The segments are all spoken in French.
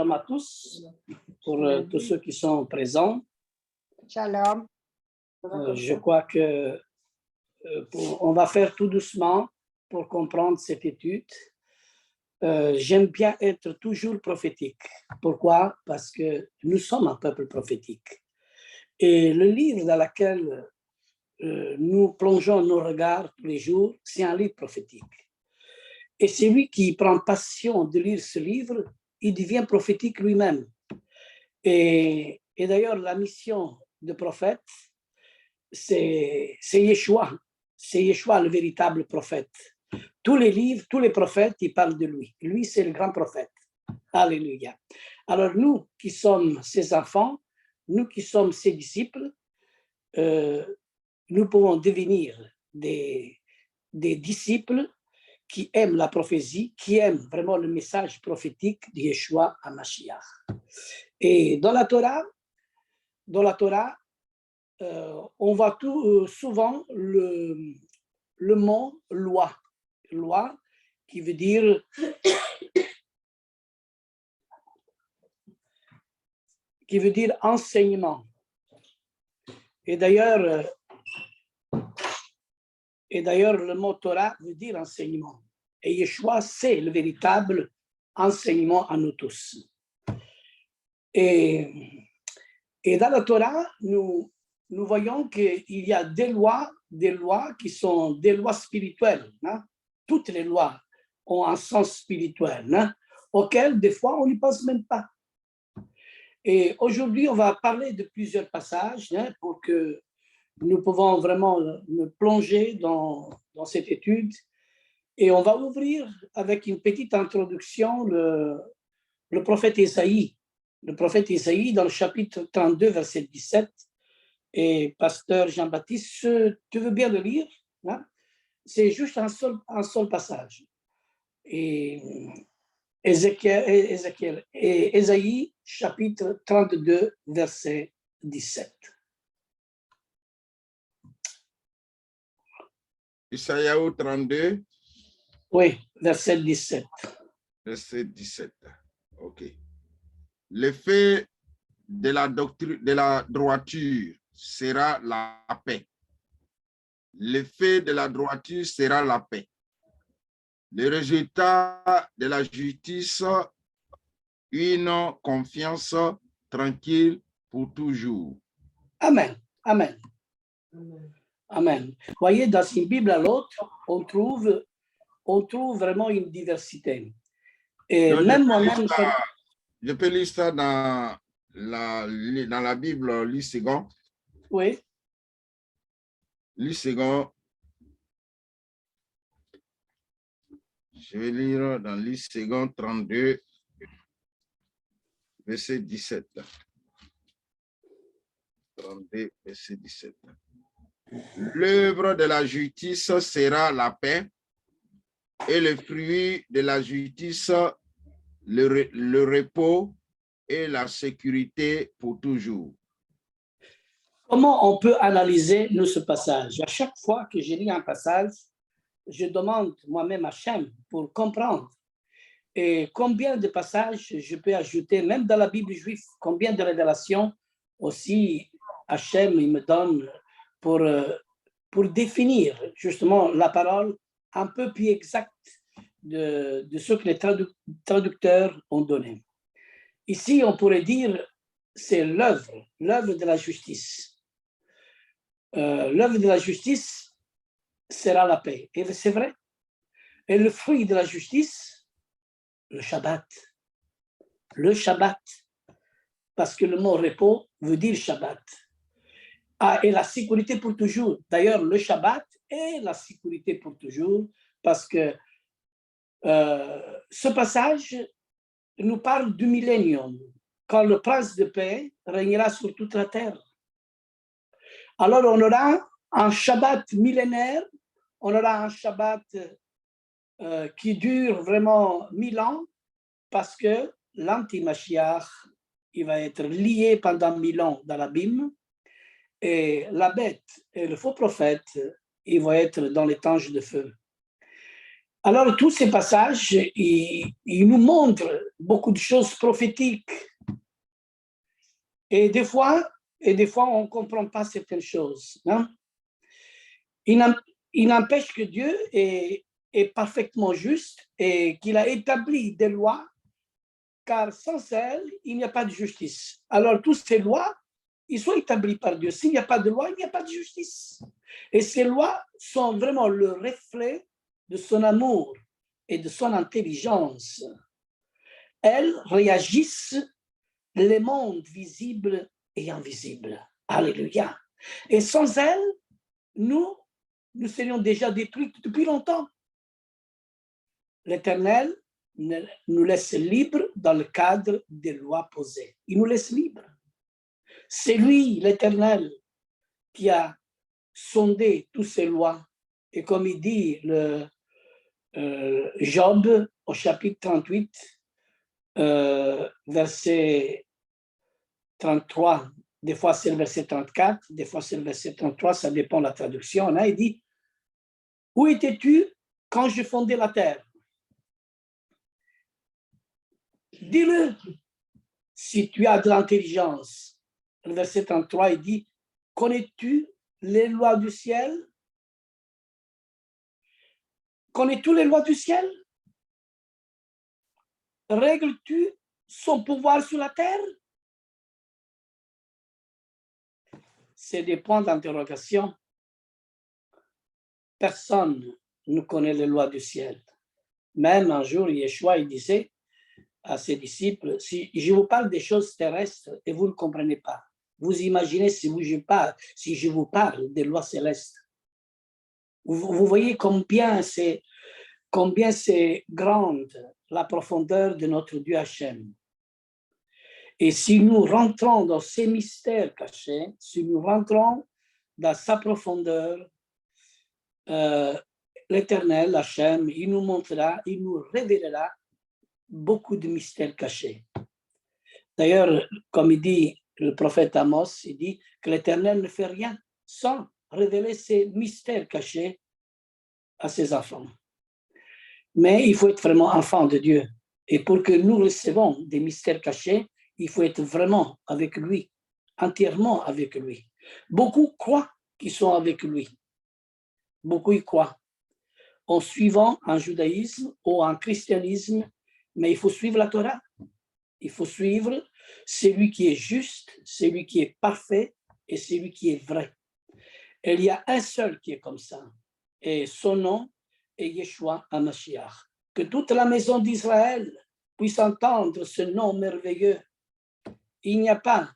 Shalom à tous, pour tous ceux qui sont présents. Shalom. Je crois que on va faire tout doucement pour comprendre cette étude. J'aime bien être toujours prophétique. Pourquoi? Parce que nous sommes un peuple prophétique. Et le livre dans lequel nous plongeons nos regards tous les jours, c'est un livre prophétique. Et celui qui prend passion de lire ce livre, il devient prophétique lui-même. Et d'ailleurs, la mission de prophète, c'est Yeshua. C'est Yeshua le véritable prophète. Tous les livres, tous les prophètes, ils parlent de lui. Lui, c'est le grand prophète. Alléluia. Alors nous qui sommes ses enfants, nous qui sommes ses disciples, nous pouvons devenir des disciples qui aiment la prophétie, qui aiment vraiment le message prophétique de Yeshua à Mashiach. Et dans la Torah, on voit souvent le mot loi. Loi qui veut dire enseignement. Et d'ailleurs, le mot Torah veut dire enseignement. Et Yeshua, c'est le véritable enseignement à nous tous. Et dans la Torah, nous voyons qu'il y a des lois qui sont des lois spirituelles. Hein? Toutes les lois ont un sens spirituel, hein? Auquel des fois on n'y pense même pas. Et aujourd'hui, on va parler de plusieurs passages, hein, pour que nous pouvons vraiment nous plonger dans cette étude. Et on va ouvrir avec une petite introduction le prophète Ésaïe. Le prophète Ésaïe dans le chapitre 32, verset 17. Et pasteur Jean-Baptiste, tu veux bien le lire, hein? C'est juste un seul passage. Et Ésaïe, chapitre 32, verset 17. Isaïe 32. Oui, verset 17. Verset 17. OK. L'effet de la droiture sera la paix. L'effet de la droiture sera la paix. Le résultat de la justice, une confiance tranquille pour toujours. Amen. Amen. Amen. Vous voyez, dans une Bible à l'autre, on trouve vraiment une diversité. Et donc, même moi-même... Je peux lire ça dans la Bible, Lységon. Oui. Lységon. Je vais lire dans Lységon 32, verset 17. 32, verset 17. L'œuvre de la justice sera la paix, et le fruit de la justice, le repos et la sécurité pour toujours. Comment on peut analyser nous ce passage? À chaque fois que je lis un passage, je demande moi-même à Hachem pour comprendre. Et combien de passages je peux ajouter, même dans la Bible juive, combien de révélations aussi Hachem il me donne pour définir justement la parole un peu plus exacte de ce que les traducteurs ont donné. Ici, on pourrait dire c'est l'œuvre de la justice. L'œuvre de la justice sera la paix. Et c'est vrai. Et le fruit de la justice, le Shabbat. Le Shabbat. Parce que le mot repos veut dire Shabbat. Ah, et la sécurité pour toujours. D'ailleurs, le Shabbat est la sécurité pour toujours parce que ce passage nous parle du millénium, quand le prince de paix régnera sur toute la terre. Alors, on aura un Shabbat millénaire, on aura un Shabbat qui dure vraiment 1000 ans, parce que l'anti-Mashiach, il va être lié pendant 1000 ans dans l'abîme, et la bête et le faux prophète, ils vont être dans les tanges de feu. Alors, tous ces passages, ils nous montrent beaucoup de choses prophétiques. Et des fois, on ne comprend pas certaines choses. Non? Il n'empêche que Dieu est parfaitement juste et qu'il a établi des lois, car sans elles, il n'y a pas de justice. Alors, toutes ces lois, ils sont établis par Dieu. S'il n'y a pas de loi, il n'y a pas de justice. Et ces lois sont vraiment le reflet de son amour et de son intelligence. Elles réagissent les mondes visibles et invisibles. Alléluia. Et sans elles, nous serions déjà détruits depuis longtemps. L'Éternel nous laisse libres dans le cadre des lois posées. Il nous laisse libres. C'est lui, l'Éternel, qui a sondé toutes ces lois. Et comme il dit Job au chapitre 38, verset 33, des fois c'est le verset 34, des fois c'est le verset 33, ça dépend de la traduction. Là, il dit, où étais-tu quand je fondais la terre? Dis-le, si tu as de l'intelligence. Le verset 33, il dit, connais-tu les lois du ciel? Connais-tu les lois du ciel? Règles-tu son pouvoir sur la terre? C'est des points d'interrogation. Personne ne connaît les lois du ciel. Même un jour, Yeshua, il disait à ses disciples, si je vous parle des choses terrestres et vous ne comprenez pas, vous imaginez si je vous parle des lois célestes. Vous voyez combien c'est grande la profondeur de notre Dieu Hachem. Et si nous rentrons dans ces mystères cachés, si nous rentrons dans sa profondeur, l'Éternel, Hachem, il nous montrera, il nous révélera beaucoup de mystères cachés. D'ailleurs, comme il dit le prophète Amos, il dit que l'Éternel ne fait rien sans révéler ces mystères cachés à ses enfants. Mais il faut être vraiment enfant de Dieu. Et pour que nous recevons des mystères cachés, il faut être vraiment avec lui, entièrement avec lui. Beaucoup croient qu'ils sont avec lui. Beaucoup y croient. En suivant un judaïsme ou un christianisme, mais il faut suivre la Torah. Il faut suivre celui qui est juste, celui qui est parfait et celui qui est vrai. Et il y a un seul qui est comme ça. Et son nom est Yeshua HaMashiach. Que toute la maison d'Israël puisse entendre ce nom merveilleux. Il n'y a pas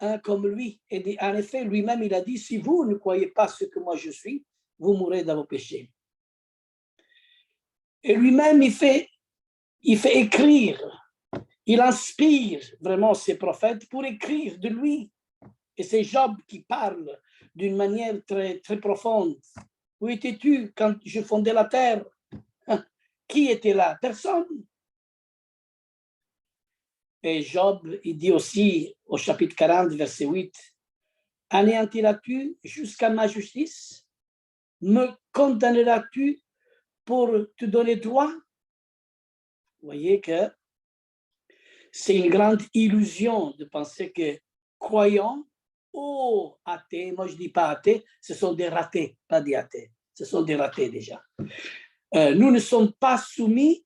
un comme lui. Et en effet, lui-même, il a dit, si vous ne croyez pas ce que moi je suis, vous mourrez dans vos péchés. Et lui-même, il fait écrire, il inspire vraiment ses prophètes pour écrire de lui. Et c'est Job qui parle d'une manière très, très profonde. Où étais-tu quand je fondais la terre? Qui était là? Personne. Et Job, il dit aussi au chapitre 40, verset 8, anéantiras-tu jusqu'à ma justice? Me condamneras-tu pour te donner droit? Vous voyez que c'est une grande illusion de penser que croyants ou athées, moi je ne dis pas athées, ce sont des ratés, pas des athées, ce sont des ratés déjà. Nous ne sommes pas soumis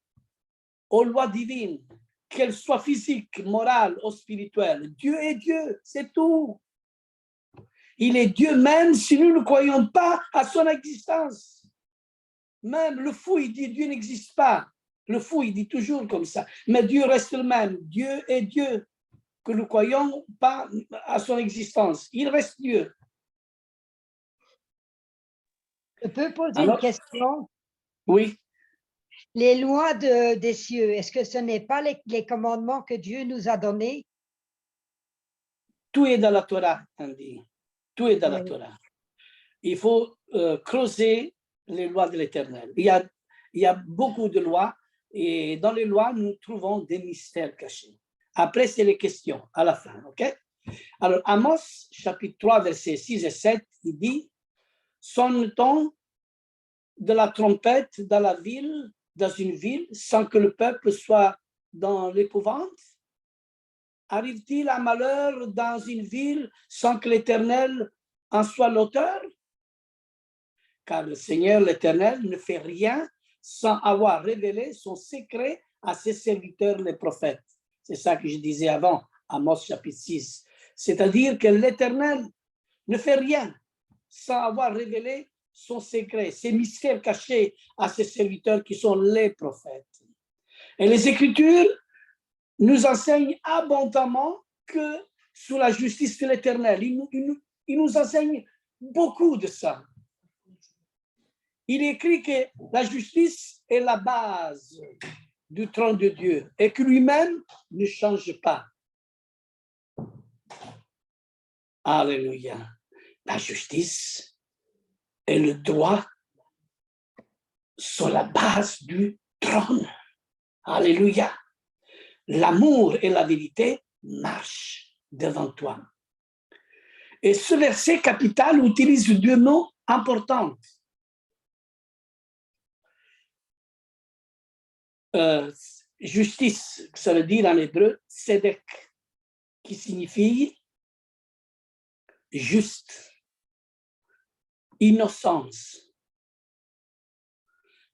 aux lois divines, qu'elles soient physiques, morales ou spirituelles. Dieu est Dieu, c'est tout. Il est Dieu même si nous ne croyons pas à son existence. Même le fou, il dit Dieu n'existe pas. Le fou, il dit toujours comme ça. Mais Dieu reste le même. Dieu est Dieu. Que nous ne croyons pas à son existence. Il reste Dieu. Je peux poser une question? Oui. Les lois des cieux, est-ce que ce n'est pas les commandements que Dieu nous a donnés? Tout est dans la Torah, Andy. Tout est dans la Torah. Il faut creuser les lois de l'Éternel. Il y a beaucoup de lois et dans les lois, nous trouvons des mystères cachés. Après, c'est les questions à la fin, ok? Alors, Amos, chapitre 3, versets 6 et 7, il dit, sonne-t-on de la trompette dans une ville, sans que le peuple soit dans l'épouvante? Arrive-t-il un malheur dans une ville sans que l'Éternel en soit l'auteur? Car le Seigneur l'Éternel ne fait rien sans avoir révélé son secret à ses serviteurs les prophètes. C'est ça que je disais avant, Amos chapitre 6. C'est-à-dire que l'Éternel ne fait rien sans avoir révélé son secret, ses mystères cachés à ses serviteurs qui sont les prophètes. Et les Écritures nous enseignent abondamment que sous la justice de l'Éternel, il nous enseigne beaucoup de ça. Il écrit que la justice est la base du trône de Dieu et que lui-même ne change pas. Alléluia. La justice et le droit sont la base du trône. Alléluia. L'amour et la vérité marchent devant toi. Et ce verset capital utilise deux mots importants. Justice, ça veut dire en hébreu, tzedek, qui signifie juste, innocence,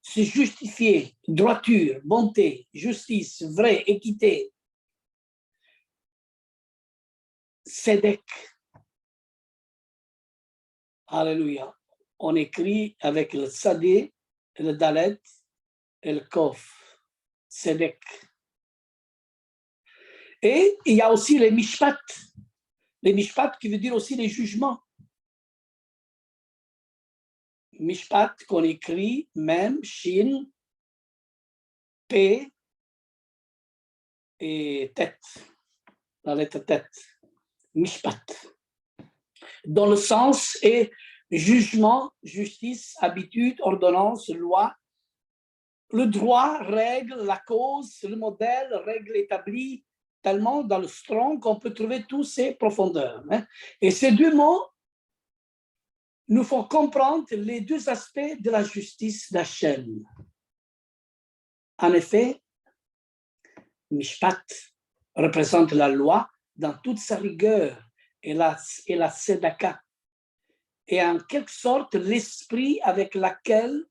se justifier, droiture, bonté, justice, vrai, équité. Tzedek. Alléluia. On écrit avec le tzadé, le dalet et le kof. Tzedek. Et il y a aussi les mishpat. Les mishpat qui veut dire aussi les jugements. Mishpat qu'on écrit même Shin, P et tête, la lettre tête. Mishpat. Dont le sens est jugement, justice, habitude, ordonnance, loi. Le droit, règle, la cause, le modèle, règle établie, tellement dans le Strong qu'on peut trouver tous ces profondeurs. Et ces deux mots nous font comprendre les deux aspects de la justice d'Hachem. En effet, Mishpat représente la loi dans toute sa rigueur et la tzedaka, et en quelque sorte l'esprit avec lequel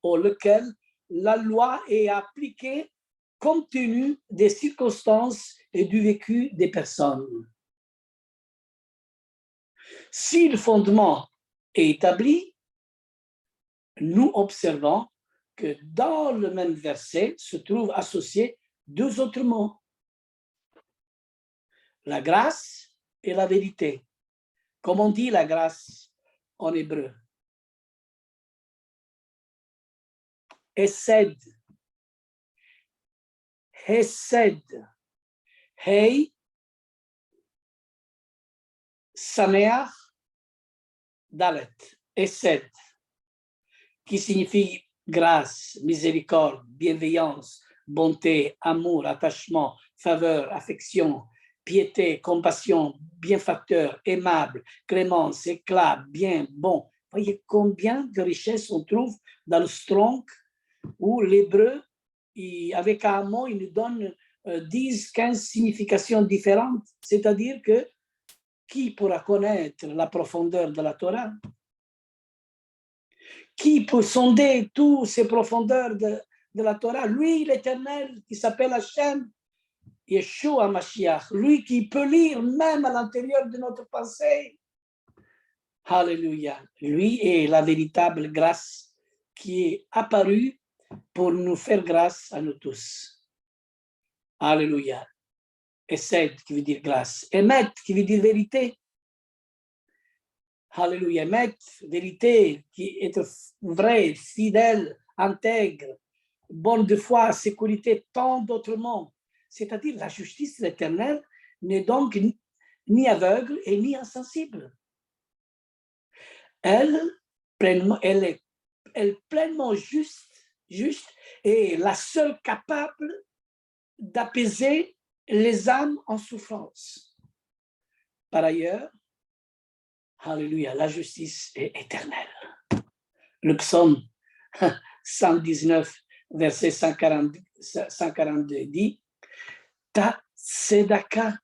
la loi est appliquée compte tenu des circonstances et du vécu des personnes. Si le fondement est établi, nous observons que dans le même verset se trouvent associés deux autres mots, la grâce et la vérité. Comme on dit la grâce en hébreu? Hesed. Hesed. Hei, Sameach, Dalet. Hesed, qui signifie grâce, miséricorde, bienveillance, bonté, amour, attachement, faveur, affection, piété, compassion, bienfaiteur, aimable, clémence, éclat, bien, bon. Voyez combien de richesses on trouve dans le Strong, où l'hébreu, avec un mot, il nous donne 10, 15 significations différentes. C'est-à-dire que qui pourra connaître la profondeur de la Torah? Qui peut sonder toutes ces profondeurs de la Torah? Lui, l'Éternel, qui s'appelle Hachem, Yeshua Mashiach, lui qui peut lire même à l'intérieur de notre pensée. Alléluia. Lui est la véritable grâce qui est apparue pour nous faire grâce à nous tous. Alléluia. Esed qui veut dire grâce. Emet qui veut dire vérité. Alléluia. Emet, vérité, qui est vrai, fidèle, intègre, bonne de foi, sécurité, tant d'autres mots. C'est-à-dire la justice de l'Éternel n'est donc ni aveugle et ni insensible. Elle est pleinement juste et la seule capable d'apaiser les âmes en souffrance. Par ailleurs, alléluia, la justice est éternelle. Le psaume 119, verset 142 dit, ta tzedaka,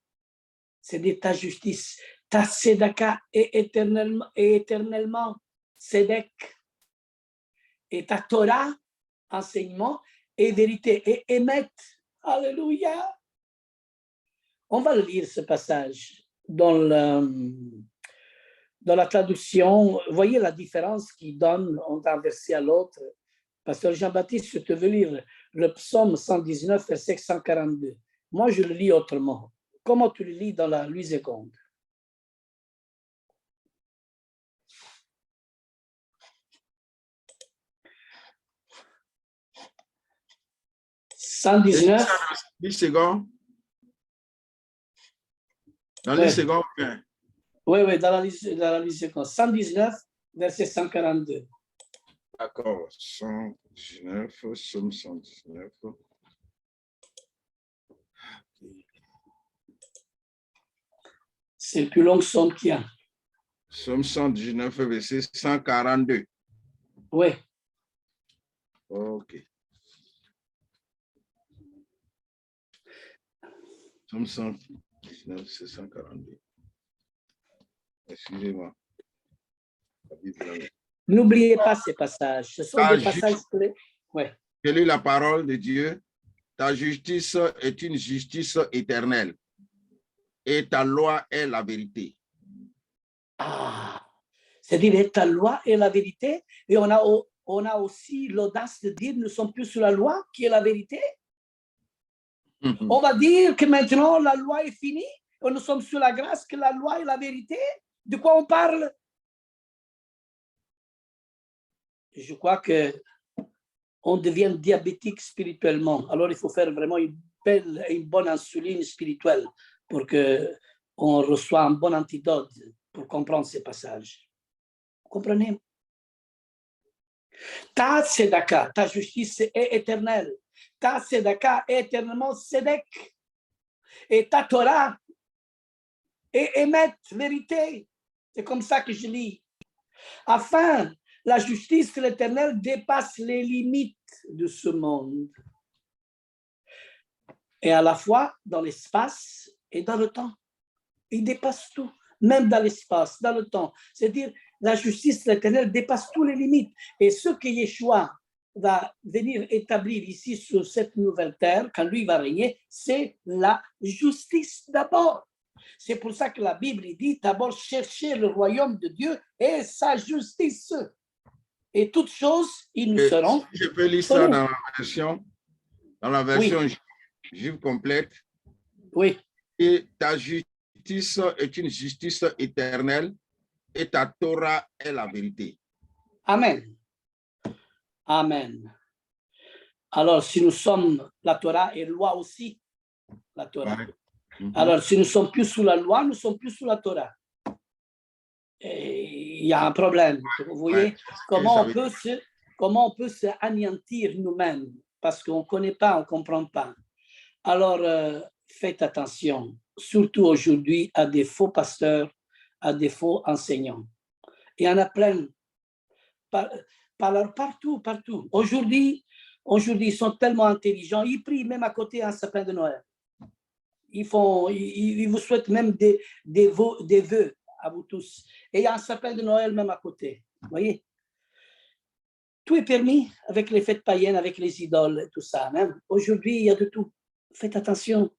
c'est-à-dire ta justice, ta tzedaka est éternellement tzedek, et ta Torah, enseignement, et vérité, et émet. Alléluia. On va lire ce passage dans la traduction. Voyez la différence qu'il donne d'un verset à l'autre. Pasteur Jean-Baptiste, je te veux lire le psaume 119, verset 142. Moi, je le lis autrement. Comment tu le lis dans la Louis II? « 119. 10 secondes. Dans Ouais. les secondes. Oui, dans la Louis II. 119, verset 142. D'accord. 119, psaume 119. C'est le plus long psaume qu'il y a. Psaume 119, verset 142. Oui. OK. Psaume 119, c'est 142. Excusez-moi. N'oubliez pas ces passages. Ce sont des passages clés. Ouais. Quelle est la parole de Dieu? Ta justice est une justice éternelle et ta loi est la vérité. Ah, c'est-à-dire ta loi est la vérité, et on a aussi l'audace de dire nous ne sommes plus sur la loi qui est la vérité. On va dire que maintenant la loi est finie, et nous sommes sur la grâce, que la loi est la vérité. De quoi on parle? Je crois que on devient diabétique spirituellement. Alors il faut faire vraiment une bonne insuline spirituelle pour que on reçoive un bon antidote pour comprendre ces passages. Vous comprenez? Ta tzedaka, ta justice est éternelle. Ta tzedaka est éternellement tzedek. Et ta Torah est émet, vérité. C'est comme ça que je lis. Afin, la justice de l'Éternel dépasse les limites de ce monde. Et à la fois dans l'espace et dans le temps. Il dépasse tout, même dans l'espace, dans le temps. C'est-à-dire, la justice de l'Éternel dépasse toutes les limites. Et ce que Yeshua va venir établir ici sur cette nouvelle terre, quand lui va régner, c'est la justice d'abord. C'est pour ça que la Bible dit d'abord chercher le royaume de Dieu et sa justice. Et toutes choses, ils nous seront. Je peux lire ça dans la version oui. juive complète. Oui. Et ta justice est une justice éternelle et ta Torah est la vérité. Amen. Amen. Alors, si nous sommes, la Torah est loi aussi. La Torah. Alors, si nous ne sommes plus sous la loi, nous ne sommes plus sous la Torah. Il y a un problème. Vous voyez comment on peut se anéantir nous-mêmes parce qu'on ne connaît pas, on ne comprend pas. Alors, faites attention, surtout aujourd'hui, à des faux pasteurs, à des faux enseignants. Il y en a plein, partout. Aujourd'hui, ils sont tellement intelligents, ils prient même à côté un sapin de Noël. Ils vous souhaitent même des vœux à vous tous. Et il y a un sapin de Noël même à côté. Vous voyez? Tout est permis avec les fêtes païennes, avec les idoles, tout ça. Même aujourd'hui, il y a de tout. Faites attention.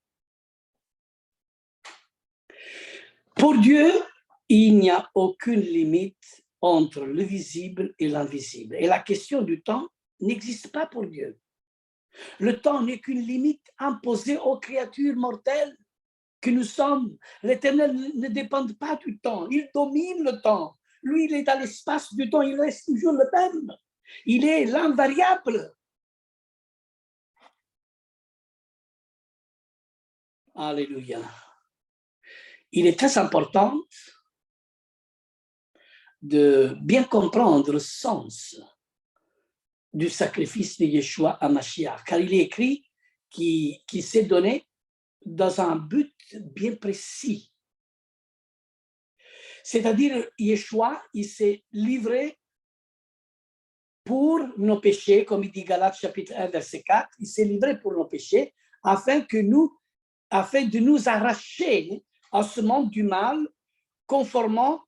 Pour Dieu, il n'y a aucune limite entre le visible et l'invisible. Et la question du temps n'existe pas pour Dieu. Le temps n'est qu'une limite imposée aux créatures mortelles que nous sommes. L'Éternel ne dépend pas du temps, il domine le temps. Lui, il est dans l'espace du temps, il reste toujours le même. Il est l'invariable. Alléluia. Il est très important de bien comprendre le sens du sacrifice de Yeshua à Mashiach, car il est écrit qu'il s'est donné dans un but bien précis. C'est-à-dire, Yeshua, il s'est livré pour nos péchés, comme il dit Galates chapitre 1, verset 4, il s'est livré pour nos péchés, afin de nous arracher à ce monde du mal, conformément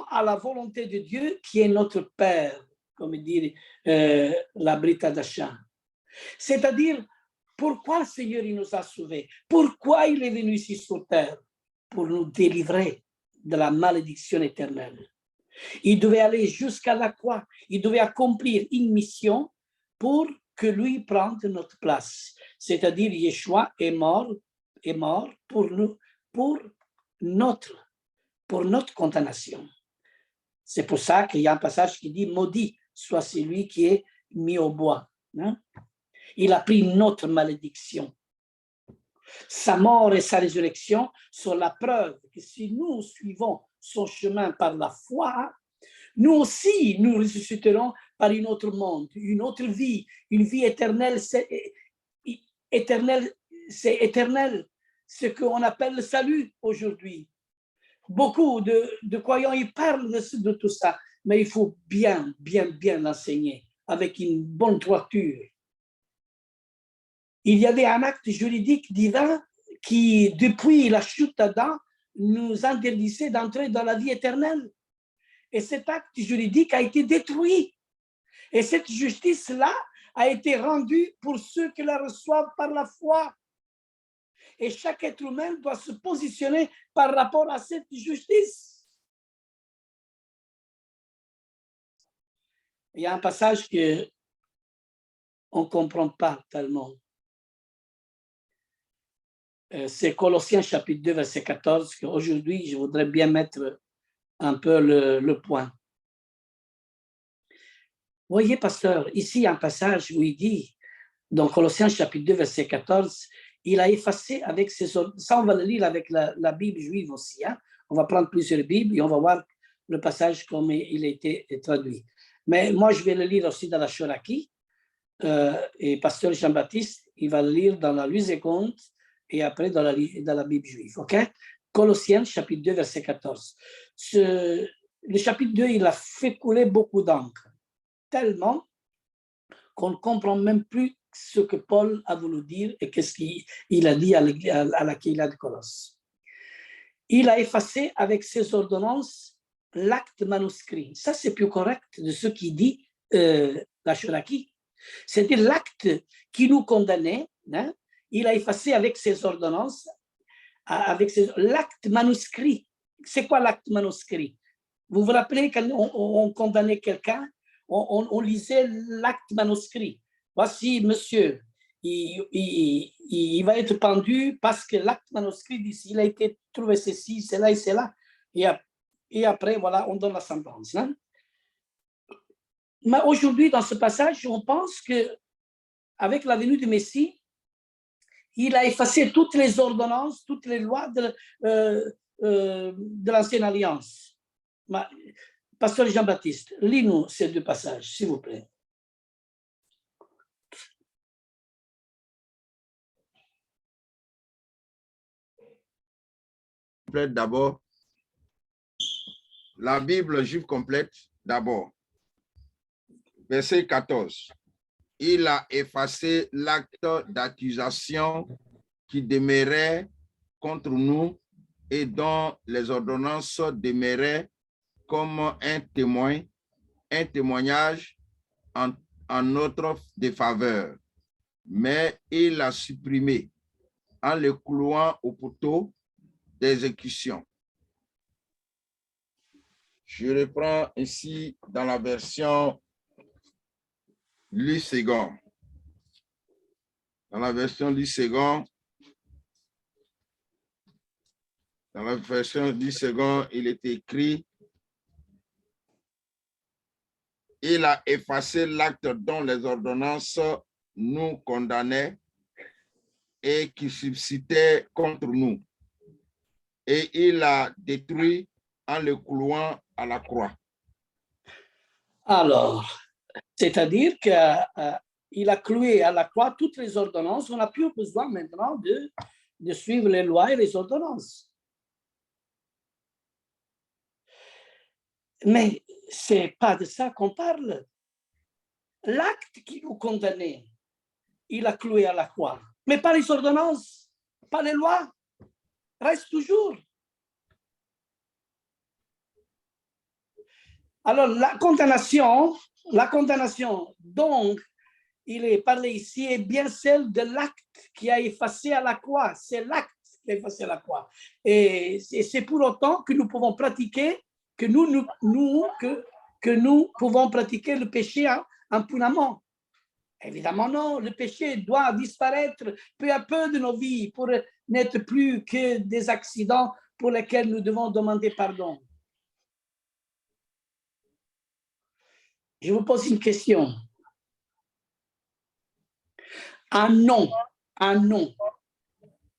à la volonté de Dieu qui est notre Père, comme dit la Brita d'Achan. C'est-à-dire, pourquoi le Seigneur il nous a sauvés? Pourquoi il est venu ici sur terre? Pour nous délivrer de la malédiction éternelle. Il devait aller jusqu'à la croix. Il devait accomplir une mission pour que lui prenne notre place. C'est-à-dire, Yeshua est mort pour nous, pour notre condamnation. C'est pour ça qu'il y a un passage qui dit « Maudit soit celui qui est mis au bois. » Il a pris notre malédiction. Sa mort et sa résurrection sont la preuve que si nous suivons son chemin par la foi, nous aussi, nous ressusciterons par une autre monde, une autre vie, une vie éternelle. C'est éternel, ce qu'on appelle le salut aujourd'hui. Beaucoup de croyants, ils parlent de tout ça, mais il faut bien l'enseigner avec une bonne droiture. Il y avait un acte juridique divin qui, depuis la chute d'Adam, nous interdisait d'entrer dans la vie éternelle. Et cet acte juridique a été détruit. Et cette justice-là a été rendue pour ceux qui la reçoivent par la foi. Et chaque être humain doit se positionner par rapport à cette justice. Il y a un passage qu'on ne comprend pas tellement. C'est Colossiens chapitre 2, verset 14, qu'aujourd'hui, je voudrais bien mettre un peu le point. Voyez, pasteur, ici, il y a un passage où il dit, dans Colossiens chapitre 2, verset 14, il a effacé avec ses... Ça, on va le lire avec la Bible juive aussi. Hein? On va prendre plusieurs Bibles et on va voir le passage comme il a été traduit. Mais moi, je vais le lire aussi dans la Shoraki. Et pasteur Jean-Baptiste, il va le lire dans la Luseconte et après dans la Bible juive. OK? Colossiens, chapitre 2, verset 14. Le chapitre 2, il a fait couler beaucoup d'encre, tellement qu'on ne comprend même plus ce que Paul a voulu dire et qu'est-ce qu'il a dit à la Keila de Colosse. Il a effacé avec ses ordonnances l'acte manuscrit. Ça, c'est plus correct de ce qu'il dit la Shoraki. C'est-à-dire l'acte qui nous condamnait, hein, il a effacé avec ses ordonnances, l'acte manuscrit. C'est quoi l'acte manuscrit? Vous vous rappelez quand on condamnait quelqu'un, on lisait l'acte manuscrit. Voici, monsieur, il va être pendu parce que l'acte manuscrit dit il a été trouvé ceci, cela et cela. Et après, voilà, on donne la sentence. Hein? Mais aujourd'hui, dans ce passage, on pense qu'avec la venue du Messie, il a effacé toutes les ordonnances, toutes les lois de l'ancienne alliance. Mais, pasteur Jean-Baptiste, lis-nous ces deux passages, s'il vous plaît. D'abord, la Bible juive complète d'abord. Verset 14. Il a effacé l'acte d'accusation qui demeurait contre nous et dont les ordonnances demeuraient comme un témoignage en notre défaveur. Mais il l'a supprimé en le clouant au poteau d'exécution. Je reprends ici dans la version Lységon. Dans la version Lységon, il est écrit « Il a effacé l'acte dont les ordonnances nous condamnaient et qui subsistait contre nous. Et il l'a détruit en le clouant à la croix. » Alors, c'est-à-dire qu'il a cloué à la croix toutes les ordonnances. On n'a plus besoin maintenant de suivre les lois et les ordonnances. Mais c'est pas de ça qu'on parle. L'acte qui nous condamnait, il a cloué à la croix. Mais pas les ordonnances, pas les lois, reste toujours. Alors, la condamnation, donc, il est parlé ici, est bien celle de l'acte qui a effacé à la croix. C'est l'acte qui a effacé à la croix. Et c'est pour autant que nous pouvons pratiquer, que nous pouvons pratiquer le péché impunément. Évidemment, non. Le péché doit disparaître peu à peu de nos vies pour n'être plus que des accidents pour lesquels nous devons demander pardon. Je vous pose une question. Un nom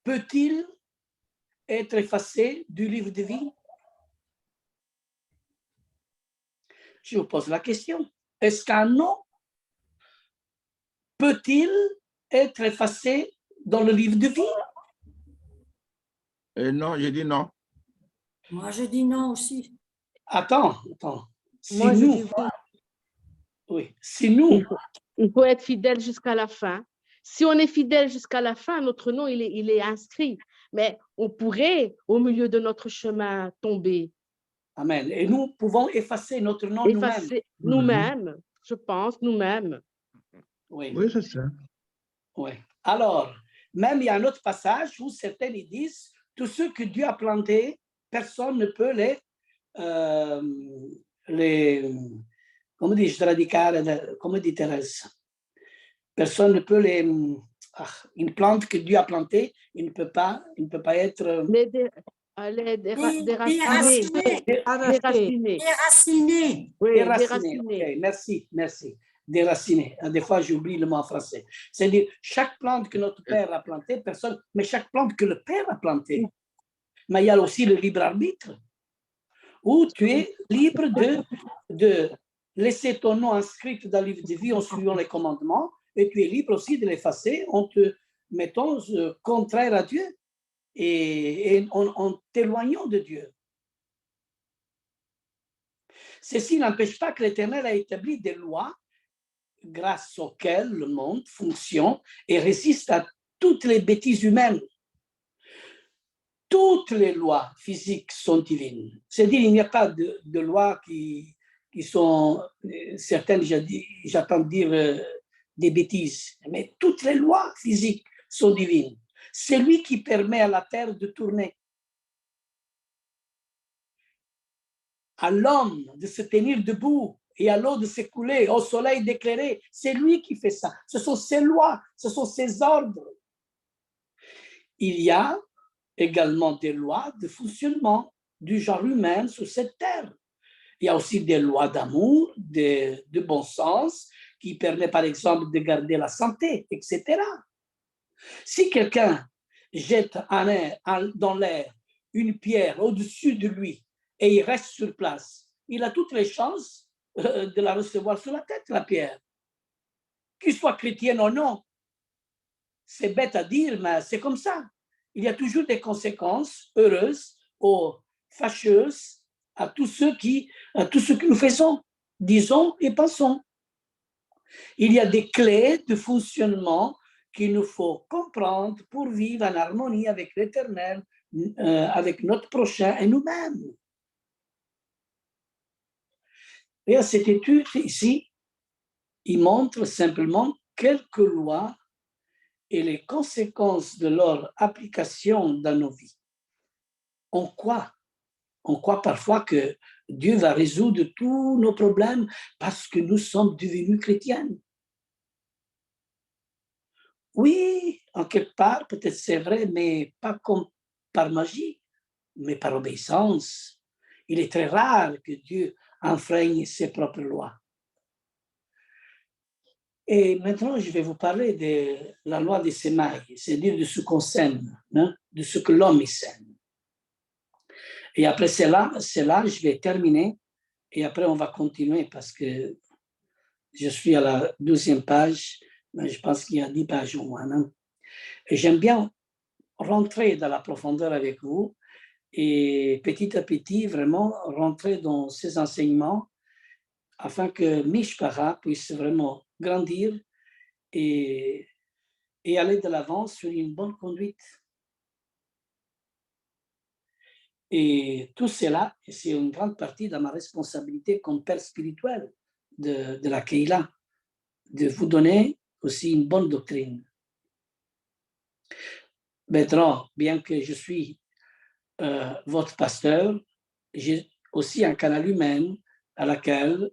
peut-il être effacé du livre de vie? Je vous pose la question. Est-ce qu'un nom peut-il être effacé dans le livre de vie? Non, je dis non. Moi, je dis non aussi. Attends. Si Moi, je nous, dis oui. oui, si nous, Il faut être fidèle jusqu'à la fin. Si on est fidèle jusqu'à la fin, notre nom, il est inscrit. Mais on pourrait, au milieu de notre chemin, tomber. amen, et nous pouvons effacer notre nom nous-mêmes. Effacer nous-mêmes, je pense, nous-mêmes. Oui. Oui, c'est ça. Oui. Alors, même il y a un autre passage où certains ils disent, tous ceux que Dieu a plantés, personne ne peut comment dis-je, radicare, comment dit Thérèse? Personne ne peut une plante que Dieu a plantée, il ne peut pas être Déraciné. Oui, déraciné. Okay, merci. Déraciné. Des fois, j'oublie le mot en français. C'est-à-dire, chaque plante que notre Père a plantée, personne, mais chaque plante que le Père a plantée. Mais il y a aussi le libre arbitre, où tu es libre de laisser ton nom inscrit dans le livre de vie en suivant les commandements, et tu es libre aussi de l'effacer en te mettant contraire à Dieu et en t'éloignant de Dieu. Ceci n'empêche pas que l'Éternel a établi des lois grâce auxquelles le monde fonctionne et résiste à toutes les bêtises humaines. Toutes les lois physiques sont divines. C'est-à-dire qu'il n'y a pas de lois qui sont, certaines, j'attends dire des bêtises, mais toutes les lois physiques sont divines. C'est lui qui permet à la terre de tourner, à l'homme de se tenir debout et à l'eau de s'écouler, au soleil d'éclairer. C'est lui qui fait ça. Ce sont ses lois, ce sont ses ordres. Il y a également des lois de fonctionnement du genre humain sur cette terre. Il y a aussi des lois d'amour, de bon sens, qui permettent par exemple de garder la santé, etc. Si quelqu'un jette dans l'air une pierre au-dessus de lui et il reste sur place, il a toutes les chances de la recevoir sur la tête, la pierre. Qu'il soit chrétien ou non, c'est bête à dire, mais c'est comme ça. Il y a toujours des conséquences heureuses ou fâcheuses à tout ce que nous faisons, disons et pensons. Il y a des clés de fonctionnement qu'il nous faut comprendre pour vivre en harmonie avec l'Éternel, avec notre prochain et nous-mêmes. Et cette étude ici, il montre simplement quelques lois et les conséquences de leur application dans nos vies. On croit parfois que Dieu va résoudre tous nos problèmes parce que nous sommes devenus chrétiens. Oui, en quelque part, peut-être c'est vrai, mais pas comme par magie, mais par obéissance. Il est très rare que Dieu enfreigne ses propres lois. Et maintenant, je vais vous parler de la loi des semailles, c'est-à-dire de ce qu'on sème, hein, de ce que l'homme sème. Et après cela, je vais terminer et après on va continuer parce que je suis à la 12e page, mais je pense qu'il y a 10 pages au moins. Hein. Et j'aime bien rentrer dans la profondeur avec vous et petit à petit, vraiment rentrer dans ces enseignements afin que Mishpara puisse vraiment grandir et aller de l'avant sur une bonne conduite. Et tout cela, c'est une grande partie de ma responsabilité comme père spirituel de la Keïla, de vous donner aussi une bonne doctrine. Maintenant, bien que je suis votre pasteur, j'ai aussi un canal humain à laquelle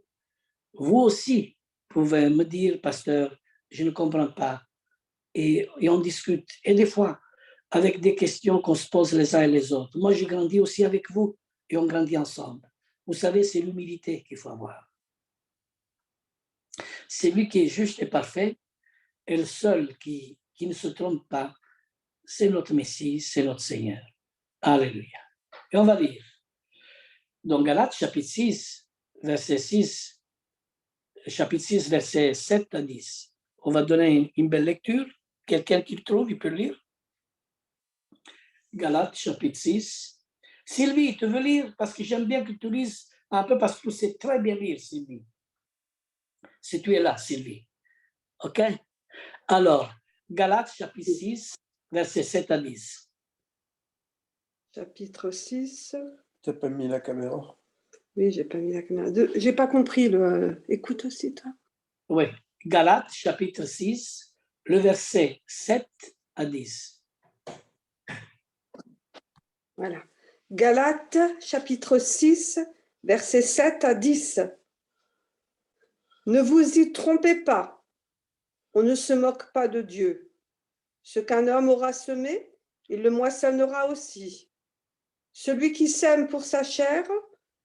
vous aussi pouvez me dire, pasteur, je ne comprends pas. Et on discute. Et des fois, avec des questions qu'on se pose les uns et les autres. Moi, j'ai grandi aussi avec vous et on grandit ensemble. Vous savez, c'est l'humilité qu'il faut avoir. Celui qui est juste et parfait est le seul qui ne se trompe pas. C'est notre Messie, c'est notre Seigneur. Alléluia. Et on va lire. Dans Galates, chapitre 6, verset 6, chapitre 6, verset 7 à 10. On va donner une belle lecture. Quelqu'un qui le trouve, il peut le lire. Galates, chapitre 6. Sylvie, tu veux lire? Parce que j'aime bien que tu lises un peu, parce que tu sais très bien lire, Sylvie. Si tu es là, Sylvie. OK? Alors, Galates, chapitre 6, verset 7 à 10. Chapitre 6. Tu n'as pas mis la caméra. Oui, j'ai pas mis la caméra. J'ai pas compris le. Écoute aussi, toi. Oui. Galates, chapitre 6, le verset 7 à 10. Voilà. Galates, chapitre 6, versets 7 à 10. Ne vous y trompez pas. On ne se moque pas de Dieu. Ce qu'un homme aura semé, il le moissonnera aussi. Celui qui sème pour sa chair,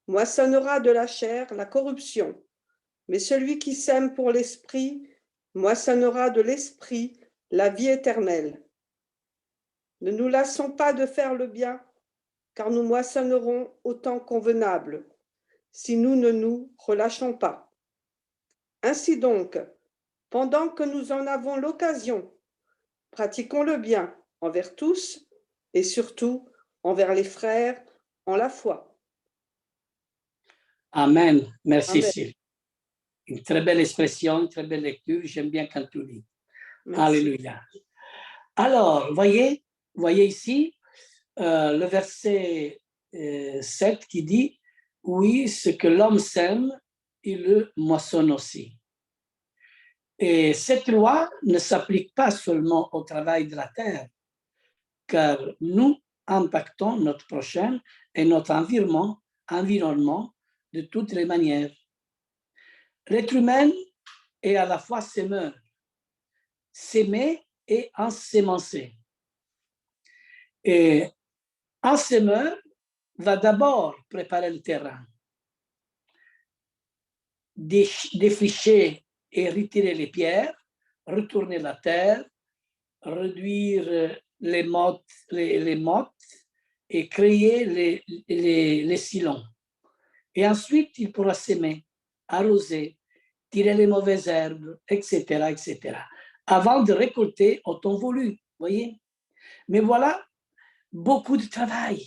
moissonnera de la chair la corruption. Mais celui qui sème pour l'esprit, moissonnera de l'esprit la vie éternelle. Ne nous lassons pas de faire le bien, car nous moissonnerons au temps convenable, si nous ne nous relâchons pas. Ainsi donc, pendant que nous en avons l'occasion, pratiquons le bien envers tous et surtout envers les frères en la foi. Amen. Merci, Amen. Sylvie. Une très belle expression, une très belle lecture. J'aime bien quand tu lis. Merci. Alléluia. Alors, voyez ici le verset 7 qui dit « Oui, ce que l'homme sème, il le moissonne aussi ». Et cette loi ne s'applique pas seulement au travail de la terre, car nous impactons notre prochain et notre environnement de toutes les manières. L'être humain est à la fois semeur, s'aimer et ensemencer. Et un semeur va d'abord préparer le terrain, défricher et retirer les pierres, retourner la terre, réduire les mottes et créer les sillons. Et ensuite, il pourra s'aimer, arroser, tirer les mauvaises herbes, etc., etc., avant de récolter au temps voulu, voyez. Mais voilà, beaucoup de travail.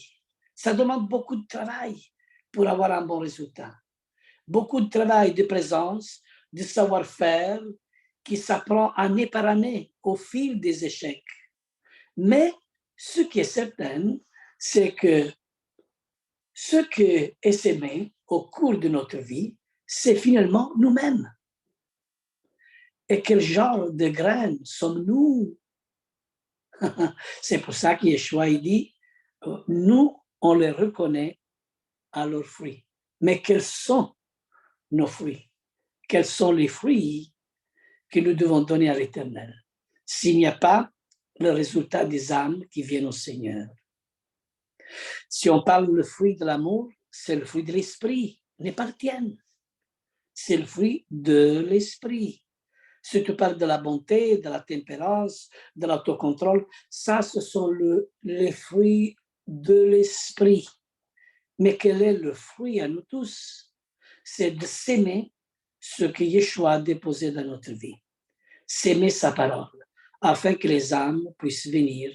Ça demande beaucoup de travail pour avoir un bon résultat. Beaucoup de travail de présence, de savoir-faire qui s'apprend année par année au fil des échecs. Mais ce qui est certain, c'est que ce qui est semé au cours de notre vie, c'est finalement nous-mêmes. Et quel genre de graines sommes-nous? C'est pour ça que Yeshua dit, nous, on les reconnaît à leurs fruits. Mais quels sont nos fruits? Quels sont les fruits que nous devons donner à l'Éternel s'il n'y a pas le résultat des âmes qui viennent au Seigneur? Si on parle le fruit de l'amour, c'est le fruit de l'esprit, n'est pas le tien. C'est le fruit de l'esprit. Si tu parles de la bonté, de la tempérance, de l'autocontrôle, ça, ce sont les fruits de l'esprit. Mais quel est le fruit à nous tous? C'est de s'aimer ce que Yeshua a déposé dans notre vie. S'aimer sa parole, afin que les âmes puissent venir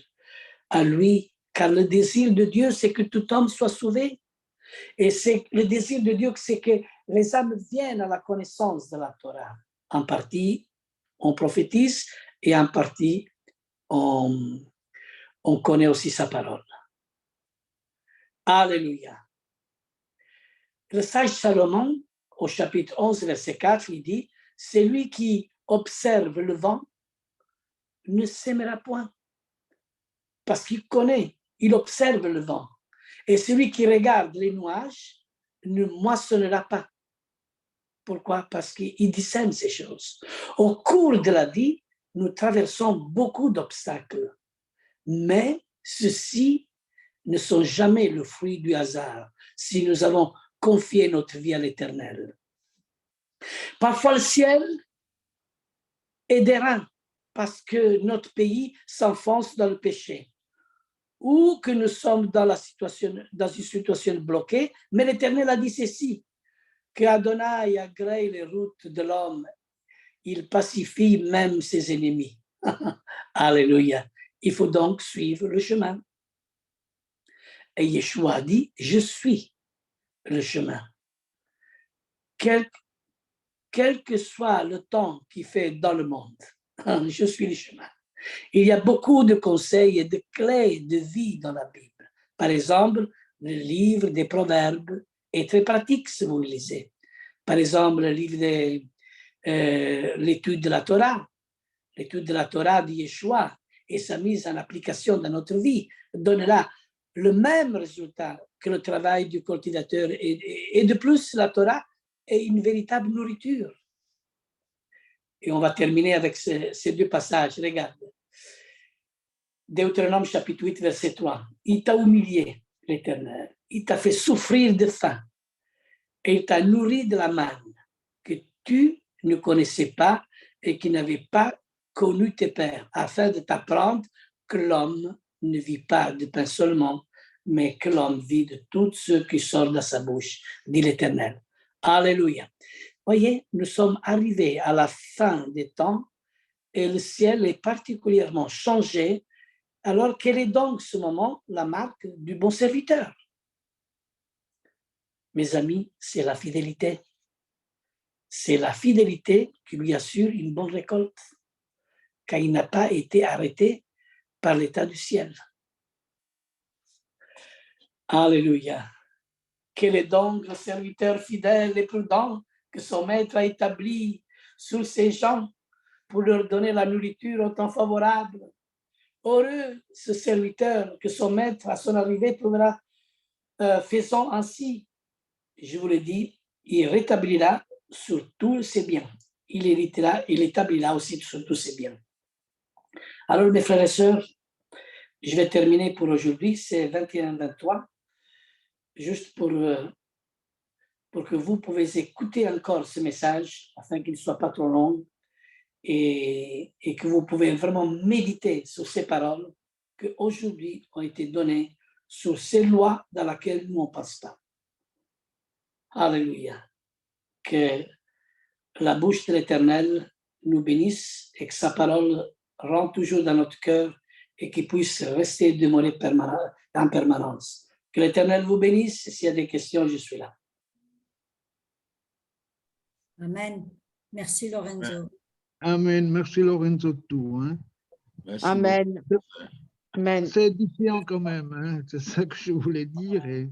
à lui, car le désir de Dieu, c'est que tout homme soit sauvé. Et c'est le désir de Dieu, c'est que les âmes viennent à la connaissance de la Torah. En partie, on prophétise et en partie, on connaît aussi sa parole. Alléluia. Le sage Salomon, au chapitre 11, verset 4, il dit, « Celui qui observe le vent ne s'aimera point. » Parce qu'il connaît, il observe le vent. Et celui qui regarde les nuages ne moissonnera pas. Pourquoi? Parce qu'il discerne ces choses. Au cours de la vie, nous traversons beaucoup d'obstacles, mais ceux-ci ne sont jamais le fruit du hasard si nous avons confié notre vie à l'Éternel. Parfois, le ciel est d'airain parce que notre pays s'enfonce dans le péché ou que nous sommes dans une situation bloquée, mais l'Éternel a dit ceci, que Adonai agrée les routes de l'homme, il pacifie même ses ennemis. Alléluia. Il faut donc suivre le chemin. Et Yeshua a dit, je suis le chemin. Quel que soit le temps qu'il fait dans le monde, je suis le chemin. Il y a beaucoup de conseils et de clés de vie dans la Bible. Par exemple, le livre des Proverbes est très pratique si vous le lisez. Par exemple, le livre de l'étude de la Torah. L'étude de la Torah de Yeshua et sa mise en application dans notre vie donnera le même résultat que le travail du cultivateur. Et de plus, la Torah est une véritable nourriture. Et on va terminer avec ces deux passages. Regarde. Deutéronome chapitre 8, verset 3. Il t'a humilié, l'Éternel. Il t'a fait souffrir de faim. Et il t'a nourri de la manne que tu ne connaissais pas et qui n'avait pas connu tes pères, afin de t'apprendre que l'homme ne vit pas de pain seulement, mais que l'homme vit de tout ce qui sort de sa bouche, dit l'Éternel. Alléluia. Voyez, nous sommes arrivés à la fin des temps et le ciel est particulièrement changé. Alors, quelle est donc ce moment la marque du bon serviteur? Mes amis, c'est la fidélité. C'est la fidélité qui lui assure une bonne récolte, car il n'a pas été arrêté par l'état du ciel. Alléluia. Quel est donc le serviteur fidèle et prudent que son maître a établi sur ses gens pour leur donner la nourriture au temps favorable? Heureux ce serviteur que son maître à son arrivée trouvera faisant ainsi. Je vous le dis, il rétablira sur tous ses biens. Il établira aussi sur tous ses biens. Alors, mes frères et sœurs, je vais terminer pour aujourd'hui, c'est 21-23, juste pour que vous pouvez écouter encore ce message, afin qu'il ne soit pas trop long, et que vous pouvez vraiment méditer sur ces paroles qui aujourd'hui ont été données sur ces lois dans lesquelles nous on passe pas. Alléluia. Que la bouche de l'Éternel nous bénisse et que sa parole rentre toujours dans notre cœur et qu'il puisse rester et demeurer en permanence. Que l'Éternel vous bénisse. S'il y a des questions, je suis là. Amen. Merci Lorenzo. Amen. Merci Lorenzo tout. Hein. Merci Amen. Amen. C'est édifiant quand même. Hein. C'est ça que je voulais dire. Et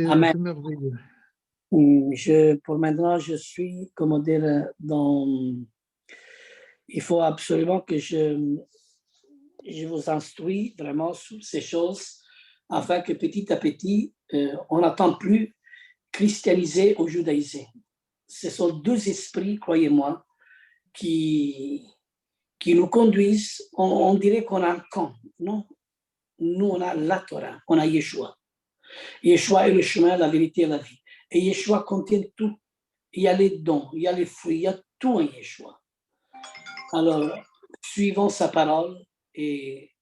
Amen. c'est merveilleux. Pour maintenant, je suis, comment dire, il faut absolument que je vous instruis vraiment sur ces choses afin que petit à petit, on n'attend plus christianiser ou judaïser. Ce sont deux esprits, croyez-moi, qui nous conduisent. On dirait qu'on a un camp. Non, nous, on a la Torah, on a Yeshua. Yeshua est le chemin, la vérité et la vie. Et Yeshua contient tout. Il y a les dons, il y a les fruits, il y a tout en Yeshua. Alors, suivons sa parole et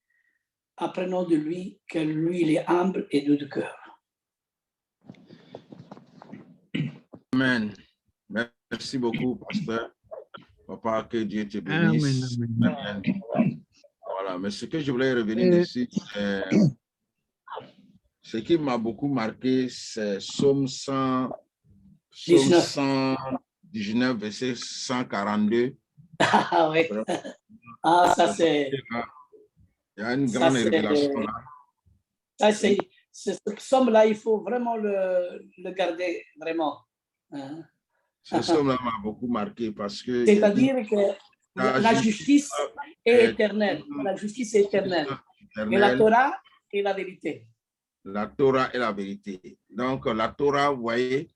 apprenons de lui que lui, il est humble et doux de cœur. Amen. Merci beaucoup, pasteur. Papa, que Dieu te bénisse. Amen, amen. Voilà, mais ce que je voulais revenir dessus, Ce qui m'a beaucoup marqué, c'est Psaume 19. 119, verset 142. Ah oui. Ah, ça c'est... Il y a une Ça, grande c'est- révélation là. Ça, ce psaume-là, il faut vraiment le garder, vraiment. Hein. Ce psaume-là m'a beaucoup marqué parce que C'est-à-dire que la justice est éternelle. La justice est éternelle. Et la Torah est la vérité. La Torah est la vérité. Donc, la Torah, vous voyez,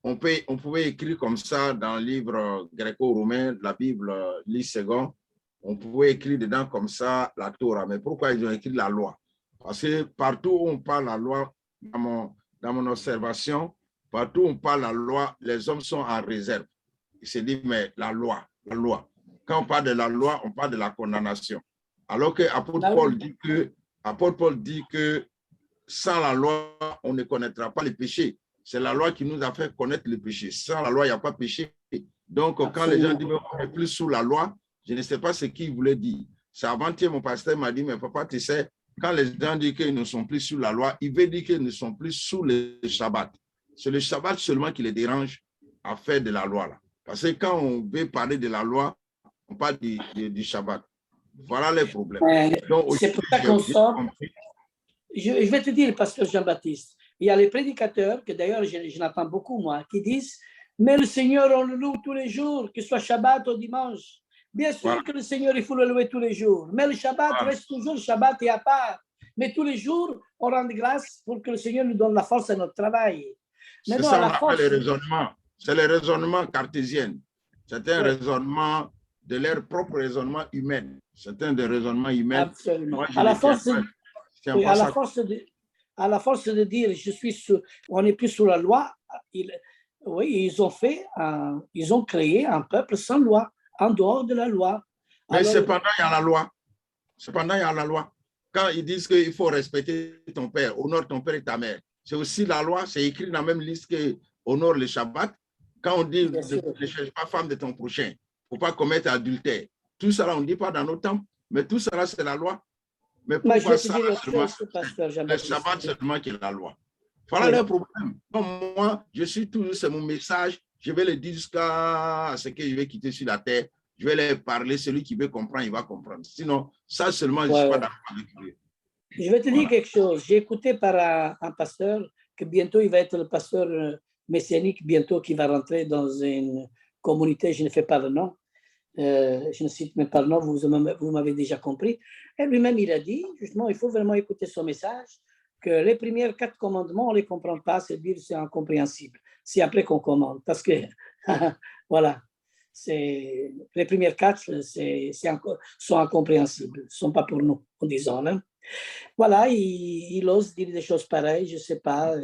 on pouvait écrire comme ça dans le livre gréco-romain de la Bible, Lységon, on pouvait écrire dedans comme ça la Torah. Mais pourquoi ils ont écrit la loi? Parce que partout où on parle la loi, dans mon observation, partout où on parle la loi, les hommes sont en réserve. Ils se disent, mais la loi. Quand on parle de la loi, on parle de la condamnation. Alors que l'apôtre Paul dit que sans la loi, on ne connaîtra pas les péchés. C'est la loi qui nous a fait connaître le péché. Sans la loi, il n'y a pas de péché. Donc, quand les gens disent qu'on n'est plus sous la loi, je ne sais pas ce qu'ils voulaient dire. C'est avant-hier, mon pasteur m'a dit, mais papa, tu sais, quand les gens disent qu'ils ne sont plus sous la loi, il veut dire qu'ils ne sont plus sous le Shabbat. C'est le Shabbat seulement qui les dérange à faire de la loi. Là. Parce que quand on veut parler de la loi, on parle du Shabbat. Voilà les problèmes. C'est pour ça qu'on sort. Je vais te dire, pasteur Jean-Baptiste, il y a les prédicateurs, que d'ailleurs je n'entends beaucoup moi, qui disent, mais le Seigneur, on le loue tous les jours, que ce soit Shabbat ou dimanche. Bien sûr que le Seigneur, il faut le louer tous les jours, mais le Shabbat reste toujours le Shabbat et à part. Mais tous les jours, on rend grâce pour que le Seigneur nous donne la force à notre travail. C'est ça, on appelle le raisonnement. C'est le raisonnement cartésien. C'est un raisonnement de leur propre raisonnement humain. C'est un des raisonnements humains. Absolument. Moi, à la force de dire, on n'est plus sous la loi, ils ont créé un peuple sans loi, en dehors de la loi. Mais cependant, il y a la loi. Cependant, il y a la loi. Quand ils disent qu'il faut respecter ton père, honore ton père et ta mère, c'est aussi la loi, c'est écrit dans la même liste que honore le Shabbat. Quand on dit ne cherche pas femme de ton prochain, il ne faut pas commettre adultère. Tout ça, on ne dit pas dans nos temps, mais tout ça, c'est la loi. Mais pourquoi ça, le Shabbat seulement qui est la loi? Voilà le problème. Donc, moi, je suis toujours, c'est mon message, je vais le dire jusqu'à ce que je vais quitter sur la terre. Je vais leur parler, celui qui veut comprendre, il va comprendre. Sinon, ça seulement, je ne suis pas d'accord avec lui. Je vais te dire quelque chose. J'ai écouté par un pasteur que bientôt, il va être le pasteur messianique, bientôt, qui va rentrer dans une communauté, je ne fais pas le nom. Je ne cite même pas le nom, vous m'avez déjà compris. Et lui-même, il a dit, justement, il faut vraiment écouter son message, que les premiers 4 commandements, on ne les comprend pas, c'est-à-dire c'est incompréhensible. C'est après qu'on commande, parce que, voilà, les premières 4 sont incompréhensibles, ne sont pas pour nous, en disant. Hein. Voilà, il ose dire des choses pareilles, je ne sais pas.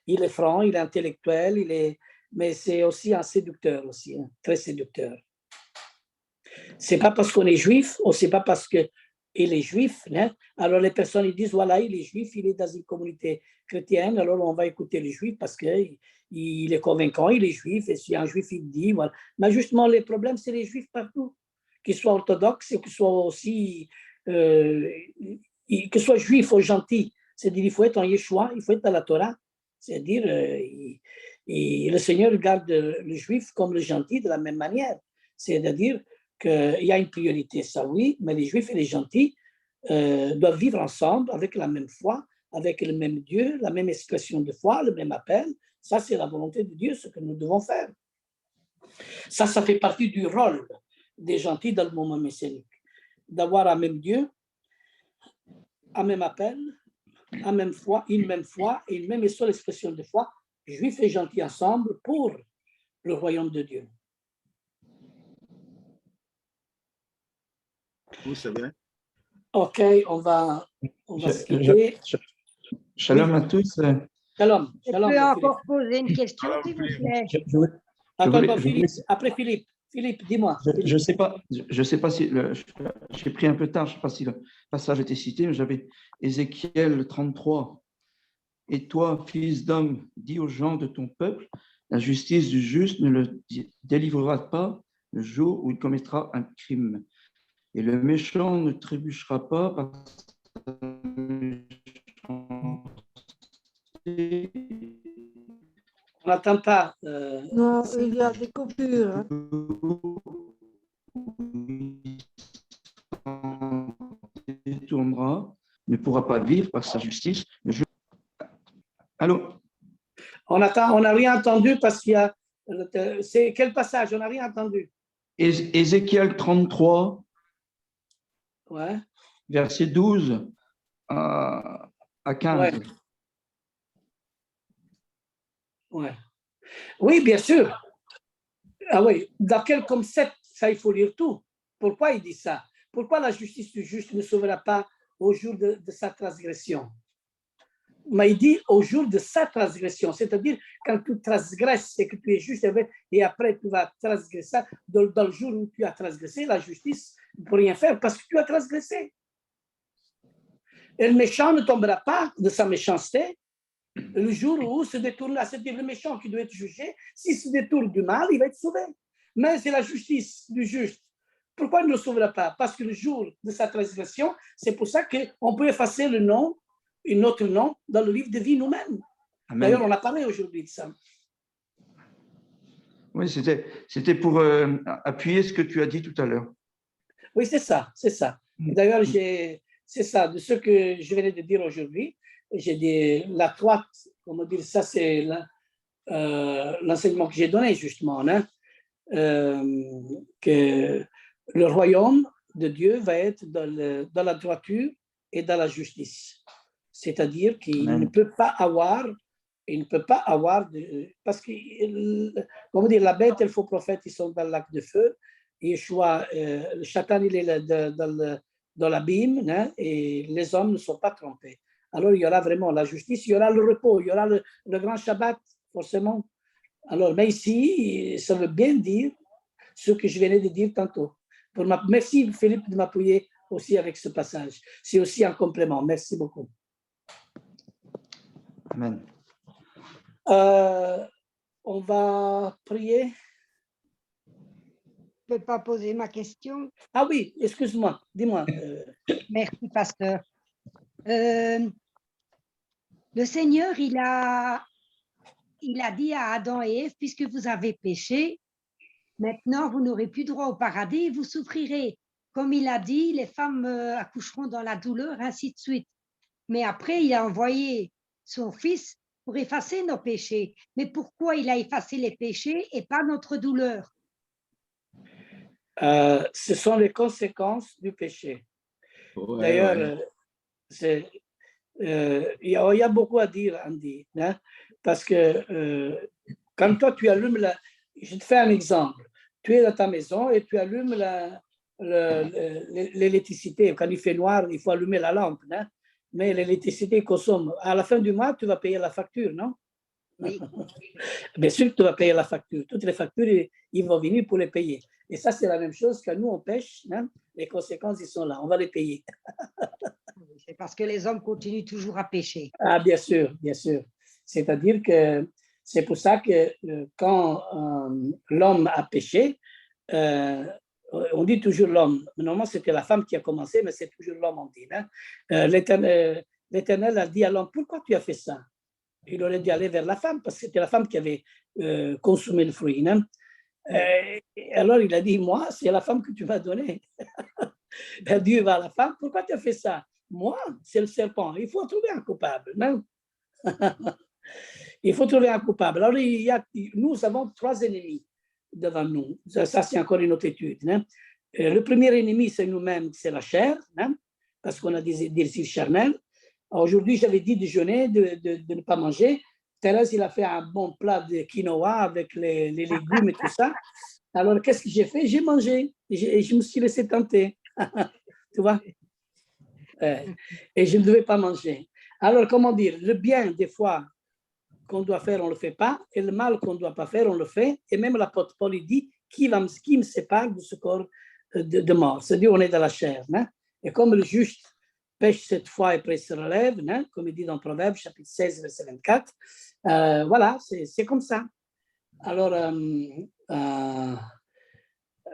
Il est franc, il est intellectuel, mais c'est aussi un séducteur, aussi, hein, très séducteur. C'est pas parce qu'on est juif, ou c'est pas parce qu'il est juif. Hein? Alors les personnes ils disent, voilà, il est juif, il est dans une communauté chrétienne, alors on va écouter les juifs parce qu'il est convaincant, il est juif, et si un juif il dit, voilà. Mais justement, les problèmes, c'est les juifs partout, qu'ils soient orthodoxes et qu'ils soient aussi, qu'ils soient juifs ou gentils. C'est-à-dire, il faut être en Yeshua, il faut être dans la Torah. C'est-à-dire, le Seigneur regarde le juif comme le gentil de la même manière. C'est-à-dire, qu'il y a une priorité, ça oui, mais les juifs et les gentils doivent vivre ensemble avec la même foi, avec le même Dieu, la même expression de foi, le même appel. Ça, c'est la volonté de Dieu, ce que nous devons faire. Ça fait partie du rôle des gentils dans le moment messianique, d'avoir un même Dieu, un même appel, une même foi et une même seule expression de foi, juifs et gentils ensemble pour le royaume de Dieu. C'est bien. Ok, on va se quitter. Shalom à tous. Shalom. Je peux encore poser une question, s'il vous plaît. Après Philippe. Philippe, dis-moi. Je ne sais pas si j'ai pris un peu tard, je ne sais pas si le passage était cité, mais j'avais Ézéchiel 33. Et toi, fils d'homme, dis aux gens de ton peuple, la justice du juste ne le délivrera pas le jour où il commettra un crime. Et le méchant ne trébuchera pas parce que On n'entend pas. Non, il y a des coupures. Détournera, ne pourra pas vivre par sa justice. Allô? On n'a rien entendu parce qu'il y a. C'est quel passage? On n'a rien entendu. Ézéchiel 33, Ouais. verset 12 à 15. Ouais. Ouais. Oui, bien sûr. Ah oui, dans quel concept, ça il faut lire tout. Pourquoi il dit ça? Pourquoi la justice du juste ne sauvera pas au jour de sa transgression? Mais il dit au jour de sa transgression, c'est-à-dire quand tu transgresses et que tu es juste et après tu vas transgresser, dans le jour où tu as transgressé, la justice ne peut rien faire parce que tu as transgressé. Et le méchant ne tombera pas de sa méchanceté le jour où se détourne, c'est-à-dire le méchant qui doit être jugé, s'il se détourne du mal, il va être sauvé. Mais c'est la justice du juste. Pourquoi il ne le sauvera pas? Parce que le jour de sa transgression, c'est pour ça qu'on peut effacer le nom, notre nom, dans le livre de vie nous-mêmes. D'ailleurs, on a parlé aujourd'hui de ça. Oui, c'était pour appuyer ce que tu as dit tout à l'heure. Oui, c'est ça, c'est ça. D'ailleurs, c'est ça, de ce que je venais de dire aujourd'hui. J'ai dit la droite, comment dire, ça c'est l'enseignement que j'ai donné justement, hein, que le royaume de Dieu va être dans la droiture et dans la justice. C'est-à-dire qu'il ne peut pas avoir, parce que, comment dire, la bête et le faux prophète, ils sont dans le lac de feu, Yeshua, le Satan, il est dans l'abîme, hein, et les hommes ne sont pas trompés. Alors, il y aura vraiment la justice, il y aura le repos, il y aura le grand Shabbat, forcément. Alors, mais ici, ça veut bien dire ce que je venais de dire tantôt. Merci, Philippe, de m'appuyer aussi avec ce passage. C'est aussi un complément. Merci beaucoup. Amen. On va prier. Je ne peux pas poser ma question. Ah oui, excuse-moi, dis-moi. Merci, pasteur. Le Seigneur, il a dit à Adam et Ève, puisque vous avez péché, maintenant vous n'aurez plus droit au paradis, vous souffrirez. Comme il a dit, les femmes accoucheront dans la douleur, ainsi de suite. Mais après, il a envoyé son Fils pour effacer nos péchés. Mais pourquoi il a effacé les péchés et pas notre douleur? Ce sont les conséquences du péché. Ouais, d'ailleurs, ouais. Il y a beaucoup à dire, Andy, hein, parce que quand toi, tu allumes je te fais un exemple. Tu es dans ta maison et tu allumes l'électricité. Quand il fait noir, il faut allumer la lampe, hein, mais l'électricité consomme. À la fin du mois, tu vas payer la facture, non? Oui. Bien sûr que tu vas payer la facture. Toutes les factures, ils vont venir pour les payer. Et ça, c'est la même chose quand nous, on pêche. Hein, les conséquences, ils sont là. On va les payer. C'est parce que les hommes continuent toujours à pécher. Ah, bien sûr, bien sûr. C'est-à-dire que c'est pour ça que quand l'homme a péché, on dit toujours l'homme. Normalement, c'était la femme qui a commencé, mais c'est toujours l'homme, on dit. Hein. L'Éternel a dit à l'homme, pourquoi tu as fait ça? Il aurait dû aller vers la femme, parce que c'était la femme qui avait consommé le fruit. Hein. Alors, il a dit, moi, c'est la femme que tu m'as donnée. Dieu va à la femme, pourquoi tu as fait ça? Moi, c'est le serpent. Il faut trouver un coupable. Non? Il faut trouver un coupable. Alors, nous avons 3 ennemis devant nous. Ça c'est encore une autre étude. Hein? Le premier ennemi, c'est nous-mêmes, c'est la chair, hein? Parce qu'on a des désirs charnels. Aujourd'hui, j'avais dit de jeûner, de ne pas manger. Thérèse, il a fait un bon plat de quinoa avec les légumes et tout ça. Alors, qu'est-ce que j'ai fait? J'ai mangé et je me suis laissé tenter. Tu vois? Et je ne devais pas manger. Alors, comment dire? Le bien, des fois, qu'on doit faire, on ne le fait pas. Et le mal qu'on ne doit pas faire, on le fait. Et même l'apôtre Paul, il dit, qui me sépare de ce corps de mort? C'est-à-dire, on est dans la chair. Hein? Et comme le juste pêche cette fois et après se relève, hein? Comme il dit dans Proverbes, chapitre 16, verset 24, voilà, c'est comme ça. Alors,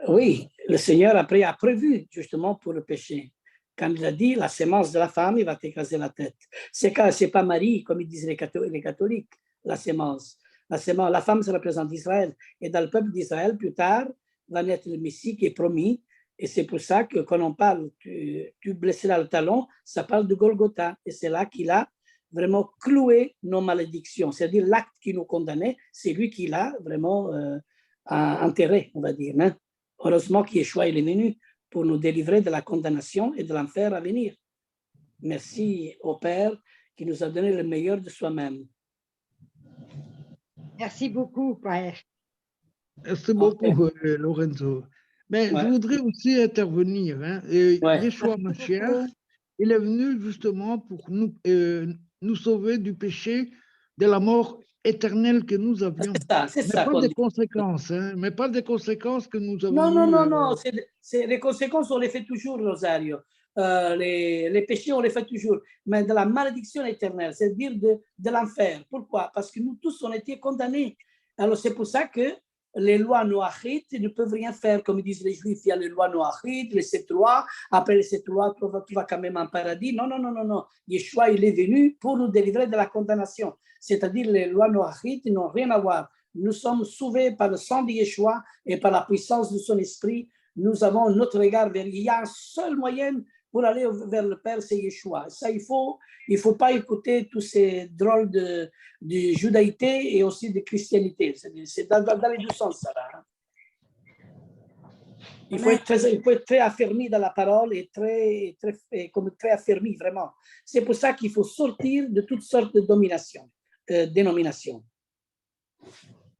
oui, le Seigneur après a prévu justement pour le péché. Quand il a dit la sémence de la femme, il va t'écraser la tête. C'est pas Marie, comme ils disent les catholiques, la sémence. La femme, ça représente Israël. Et dans le peuple d'Israël, plus tard, va naître le Messie qui est promis. Et c'est pour ça que quand on parle, tu blesseras le talon, ça parle de Golgotha. Et c'est là qu'il a vraiment cloué nos malédictions. C'est-à-dire l'acte qui nous condamnait, c'est lui qui l'a vraiment enterré, on va dire. Hein? Heureusement qu'Yeshua il est venu pour nous délivrer de la condamnation et de l'enfer à venir. Merci au Père qui nous a donné le meilleur de soi-même. Merci beaucoup, Père. Merci beaucoup, Lorenzo. Mais je voudrais aussi intervenir. Hein. Yeshua Mashiach, il est venu justement pour nous sauver du péché, de la mort éternelle que nous avions. C'est ça. Pas des conséquences, hein, mais pas des conséquences que nous avons. Non. Les conséquences, on les fait toujours, Rosario. Les péchés, on les fait toujours. Mais de la malédiction éternelle, c'est-à-dire de l'enfer. Pourquoi? Parce que nous tous, on était condamnés. Alors, c'est pour ça que les lois noachites ne peuvent rien faire. Comme disent les Juifs, il y a les lois noachites, les 7 lois. Après les 7 lois, tu vas quand même en paradis. Non. Yeshua, il est venu pour nous délivrer de la condamnation. C'est-à-dire les lois noachites n'ont rien à voir. Nous sommes sauvés par le sang de Yeshua et par la puissance de son esprit. Nous avons notre regard vers lui. Il y a un seul moyen pour aller vers le Père, c'est Yeshua. Ça, il faut pas écouter tous ces drôles de judaïté et aussi de christianité. C'est dans les deux sens, ça va. Il faut être très affermi dans la parole et très affermi, vraiment. C'est pour ça qu'il faut sortir de toutes sortes de dénominations.